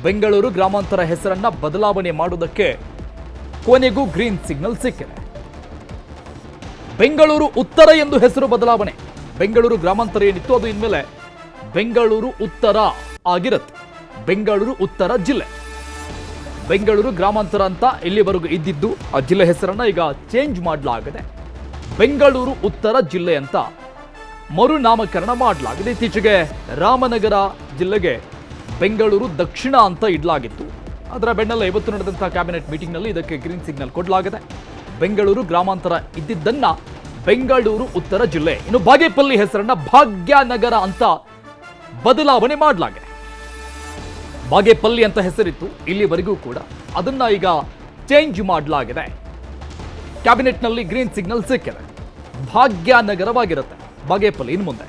ಬೆಂಗಳೂರು ಗ್ರಾಮಾಂತರ ಹೆಸರನ್ನ ಬದಲಾವಣೆ ಮಾಡುವುದಕ್ಕೆ ಕೊನೆಗೂ ಗ್ರೀನ್ ಸಿಗ್ನಲ್ ಸಿಕ್ಕಿದೆ. ಬೆಂಗಳೂರು ಉತ್ತರ ಎಂದು ಹೆಸರು ಬದಲಾವಣೆ. ಬೆಂಗಳೂರು ಗ್ರಾಮಾಂತರ ಏನಿತ್ತು ಅದು ಇನ್ಮೇಲೆ ಬೆಂಗಳೂರು ಉತ್ತರ ಆಗಿರುತ್ತೆ. ಬೆಂಗಳೂರು ಉತ್ತರ ಜಿಲ್ಲೆ. ಬೆಂಗಳೂರು ಗ್ರಾಮಾಂತರ ಅಂತ ಇಲ್ಲಿವರೆಗೂ ಇದ್ದಿದ್ದು ಆ ಜಿಲ್ಲೆ ಹೆಸರನ್ನ ಈಗ ಚೇಂಜ್ ಮಾಡಲಾಗಿದೆ. ಬೆಂಗಳೂರು ಉತ್ತರ ಜಿಲ್ಲೆ ಅಂತ ಮರುನಾಮಕರಣ ಮಾಡಲಾಗಿದೆ. ಇತ್ತೀಚೆಗೆ ರಾಮನಗರ ಜಿಲ್ಲೆಗೆ ಬೆಂಗಳೂರು ದಕ್ಷಿಣ ಅಂತ ಇಡಲಾಗಿತ್ತು. ಅದರ ಬೆನ್ನಲ್ಲೇ ಇವತ್ತು ನಡೆದಂತಹ ಕ್ಯಾಬಿನೆಟ್ ಮೀಟಿಂಗ್ನಲ್ಲಿ ಇದಕ್ಕೆ ಗ್ರೀನ್ ಸಿಗ್ನಲ್ ಕೊಡಲಾಗಿದೆ. ಬೆಂಗಳೂರು ಗ್ರಾಮಾಂತರ ಇದ್ದಿದ್ದನ್ನ ಬೆಂಗಳೂರು ಉತ್ತರ ಜಿಲ್ಲೆ, ಇನ್ನು ಬಾಗೇಪಲ್ಲಿ ಹೆಸರನ್ನ ಭಾಗ್ಯನಗರ ಅಂತ ಬದಲಾವಣೆ ಮಾಡಲಾಗಿದೆ. ಬಾಗೇಪಲ್ಲಿ ಅಂತ ಹೆಸರಿತ್ತು ಇಲ್ಲಿವರೆಗೂ ಕೂಡ, ಅದನ್ನ ಈಗ ಚೇಂಜ್ ಮಾಡಲಾಗಿದೆ. ಕ್ಯಾಬಿನೆಟ್ನಲ್ಲಿ ಗ್ರೀನ್ ಸಿಗ್ನಲ್ ಸಿಕ್ಕಿದೆ. ಭಾಗ್ಯನಗರವಾಗಿರುತ್ತೆ ಬಾಗೇಪಲ್ಲಿ ಇನ್ನು ಮುಂದೆ.